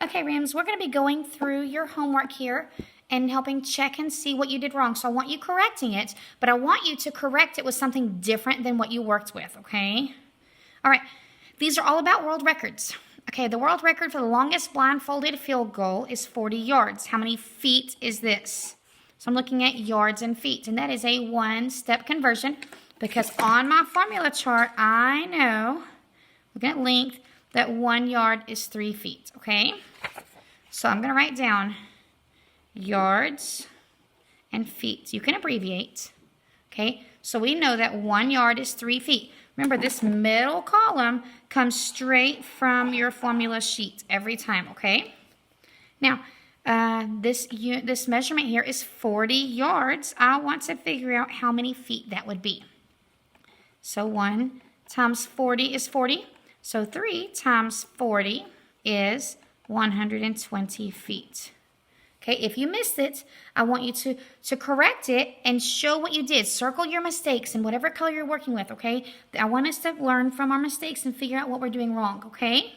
Okay, Rams, we're going to be going through your homework here and helping check and see what you did wrong. So I want you correcting it, but I want you to correct it with something different than what you worked with, okay? All right, these are all about world records. Okay, the world record for the longest blindfolded field goal is 40 yards. How many feet is this? So I'm looking at yards and feet, and that is a one-step conversion because on my formula chart, I know, looking at length, that 1 yard is 3 feet, okay? So I'm going to write down yards and feet. You can abbreviate, okay? So we know that 1 yard is 3 feet. Remember, this middle column comes straight from your formula sheet every time, okay? Now, this measurement here is 40 yards. I want to figure out how many feet that would be. So 1 times 40 is 40. So 3 times 40 is 120 feet. Okay, if you missed it, I want you to correct it and show what you did. Circle your mistakes in whatever color you're working with, okay? I want us to learn from our mistakes and figure out what we're doing wrong, okay?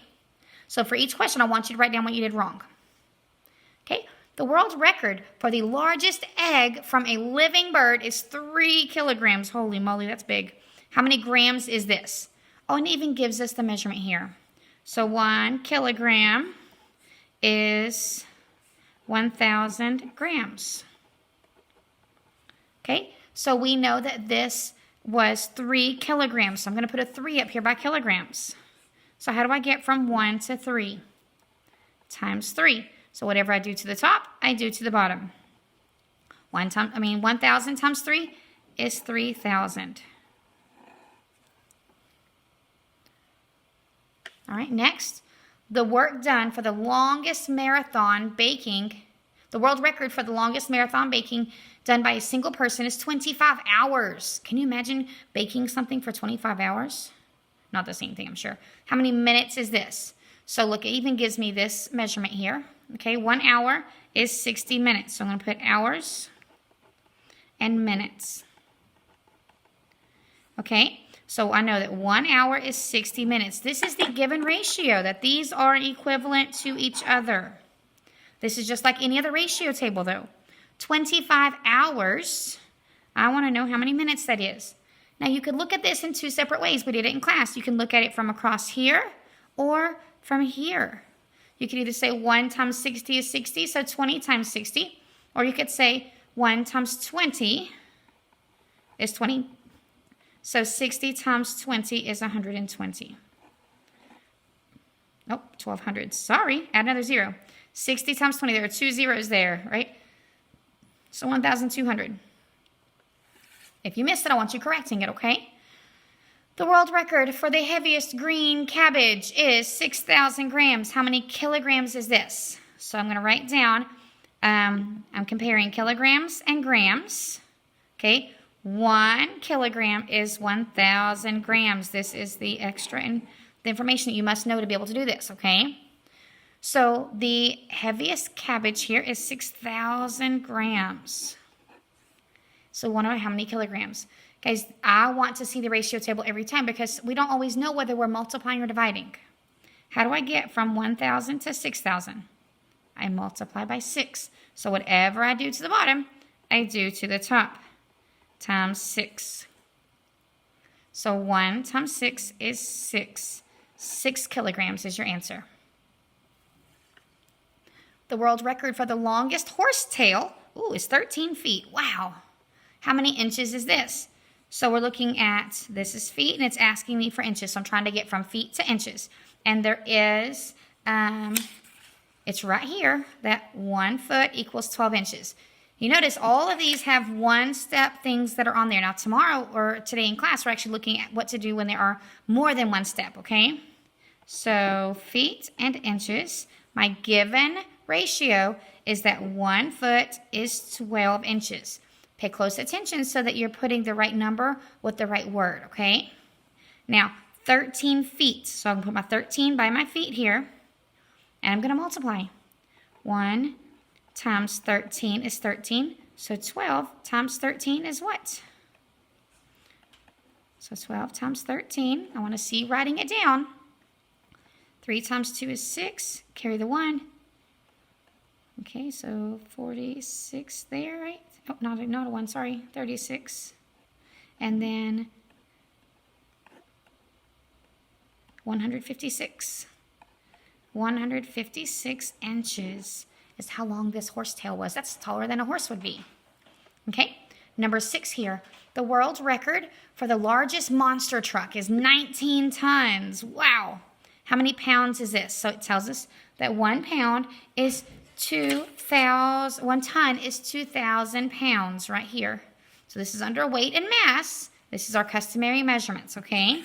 So for each question, I want you to write down what you did wrong. Okay, the world record for the largest egg from a living bird is 3 kilograms. Holy moly, that's big. How many grams is this? Oh, and it even gives us the measurement here. So 1 kilogram is 1,000 grams. Okay, so we know that this was 3 kilograms. So I'm going to put a 3 up here by kilograms. So how do I get from 1 to 3? Times 3. So whatever I do to the top, I do to the bottom. 1,000 times 3 is 3,000. All right, next, the work done for the longest marathon baking, the world record for the longest marathon baking done by a single person is 25 hours. Can you imagine baking something for 25 hours? Not the same thing, I'm sure. How many minutes is this? So look, it even gives me this measurement here. Okay, 1 hour is 60 minutes. So I'm going to put hours and minutes. Okay. So I know that 1 hour is 60 minutes. This is the given ratio, that these are equivalent to each other. This is just like any other ratio table, though. 25 hours, I want to know how many minutes that is. Now, you could look at this in 2 separate ways. We did it in class. You can look at it from across here or from here. You could either say 1 times 60 is 60, so 20 times 60. Or you could say 1 times 20 is 20. So 60 times 20 is 120. Nope, 1,200. Sorry, add another 0. 60 times 20, there are 2 zeros there, right? So 1,200. If you missed it, I want you correcting it, okay? The world record for the heaviest green cabbage is 6,000 grams. How many kilograms is this? So I'm going to write down, I'm comparing kilograms and grams, okay? 1 kilogram is 1,000 grams. This is the extra and the information that you must know to be able to do this, okay? So the heaviest cabbage here is 6,000 grams. So we want to know how many kilograms. Guys, I want to see the ratio table every time because we don't always know whether we're multiplying or dividing. How do I get from 1,000 to 6,000? I multiply by 6. So whatever I do to the bottom, I do to the top. Times 6. So 1 times 6 is 6. 6 kilograms is your answer. The world record for the longest horsetail, is 13 feet. Wow. How many inches is this? So we're looking at, this is feet, and it's asking me for inches. So I'm trying to get from feet to inches. And there is, it's right here, that 1 foot equals 12 inches. You notice all of these have one-step things that are on there. Now, tomorrow or today in class, we're actually looking at what to do when there are more than one step, okay? So, feet and inches. My given ratio is that 1 foot is 12 inches. Pay close attention so that you're putting the right number with the right word, okay? Now, 13 feet. So, I'm going to put my 13 by my feet here, and I'm going to multiply. 1 times 13 is 13. So 12 times 13 is what? So 12 times 13. I want to see writing it down. 3 times 2 is 6. Carry the 1. Okay, so 46 there, right? Oh, not a 1, sorry, 36. And then 156. 156 inches is how long this horsetail was. That's taller than a horse would be. Okay, number 6 here. The world record for the largest monster truck is 19 tons. Wow. How many pounds is this? So it tells us that 1 pound is 2,000, 1 ton is 2,000 pounds right here. So this is under weight and mass. This is our customary measurements, okay?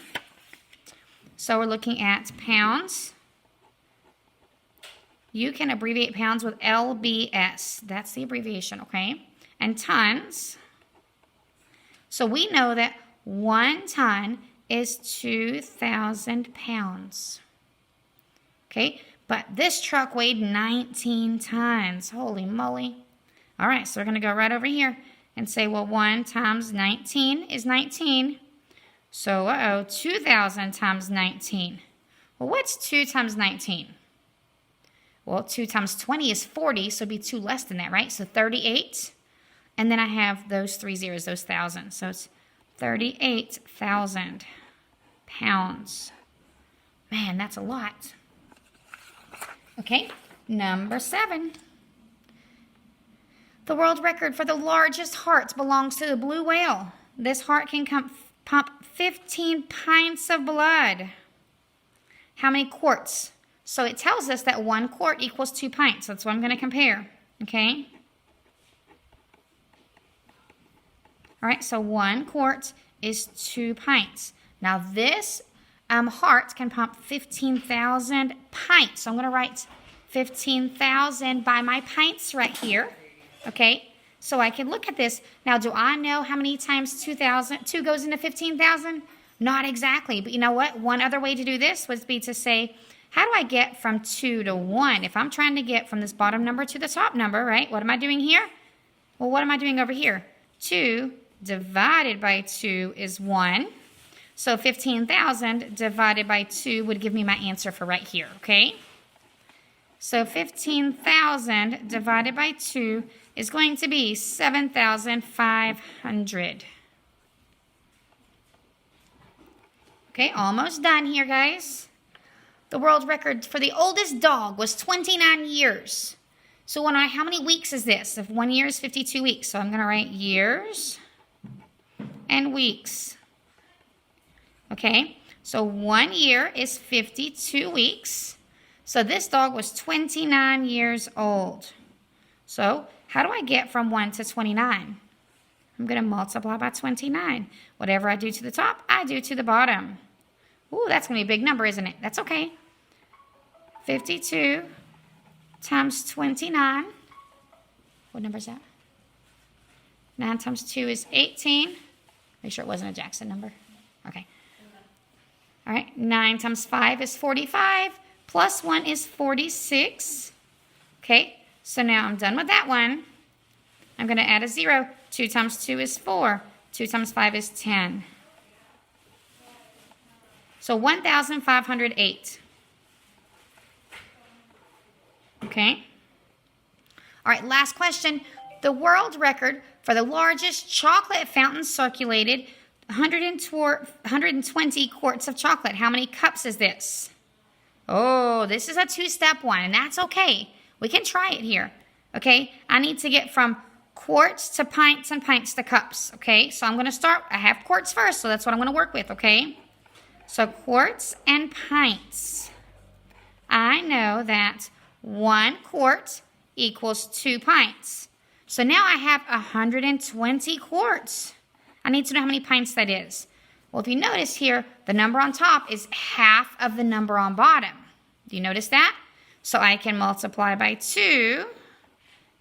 So we're looking at pounds. You can abbreviate pounds with LBS. That's the abbreviation, okay? And tons. So we know that 1 ton is 2,000 pounds. Okay, but this truck weighed 19 tons. Holy moly. All right, so we're going to go right over here and say, well, 1 times 19 is 19. So, 2,000 times 19. Well, what's 2 times 19? Well, 2 times 20 is 40, so it'd be 2 less than that, right? So 38. And then I have those 3 zeros, those thousands. So it's 38,000 pounds. Man, that's a lot. Okay, number 7. The world record for the largest heart belongs to the blue whale. This heart can pump 15 pints of blood. How many quarts? So it tells us that 1 quart equals 2 pints. That's what I'm going to compare, okay? All right, so 1 quart is 2 pints. Now this heart can pump 15,000 pints. So I'm going to write 15,000 by my pints right here, okay? So I can look at this. Now, do I know how many times 2 goes into 15,000? Not exactly, but you know what? One other way to do this would be to say, how do I get from 2 to 1? If I'm trying to get from this bottom number to the top number, right? What am I doing here? Well, what am I doing over here? 2 divided by 2 is 1. So 15,000 divided by 2 would give me my answer for right here, okay? So 15,000 divided by 2 is going to be 7,500. Okay, almost done here, guys. The world record for the oldest dog was 29 years. So how many weeks is this? If 1 year is 52 weeks. So I'm going to write years and weeks. Okay, so 1 year is 52 weeks. So this dog was 29 years old. So how do I get from 1 to 29? I'm going to multiply by 29. Whatever I do to the top, I do to the bottom. Ooh, that's going to be a big number, isn't it? That's okay. 52 times 29. What number is that? 9 times 2 is 18. Make sure it wasn't a Jackson number. Okay. All right. 9 times 5 is 45. Plus 1 is 46. Okay. So now I'm done with that one. I'm going to add a 0. 2 times 2 is 4. 2 times 5 is 10. So 1,508. Okay. All right, last question. The world record for the largest chocolate fountain circulated 120 quarts of chocolate. How many cups is this? Oh, this is a 2-step one, and that's okay. We can try it here. Okay, I need to get from quarts to pints and pints to cups. Okay, so I'm going to start. I have quarts first, so that's what I'm going to work with. Okay, so quarts and pints. I know that 1 quart equals 2 pints. So now I have 120 quarts. I need to know how many pints that is. Well, if you notice here, the number on top is half of the number on bottom. Do you notice that? So I can multiply by 2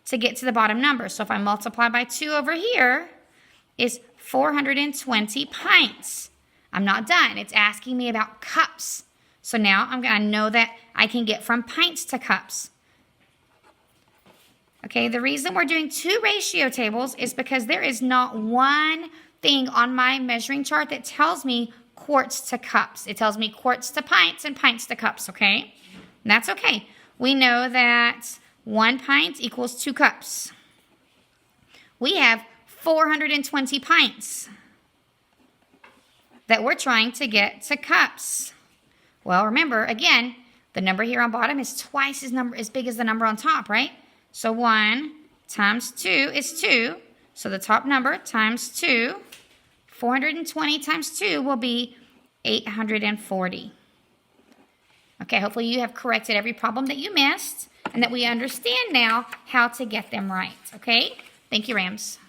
to get to the bottom number. So if I multiply by 2 over here, is 420 pints. I'm not done. It's asking me about cups. So now I'm going to know that I can get from pints to cups. Okay, the reason we're doing 2 ratio tables is because there is not one thing on my measuring chart that tells me quarts to cups. It tells me quarts to pints and pints to cups, okay? And that's okay. We know that 1 pint equals 2 cups. We have 420 pints that we're trying to get to cups. Well, remember, again, the number here on bottom is twice as big as the number on top, right? So 1 times 2 is 2. So the top number times 2, 420 times 2 will be 840. Okay, hopefully you have corrected every problem that you missed and that we understand now how to get them right, okay? Thank you, Rams.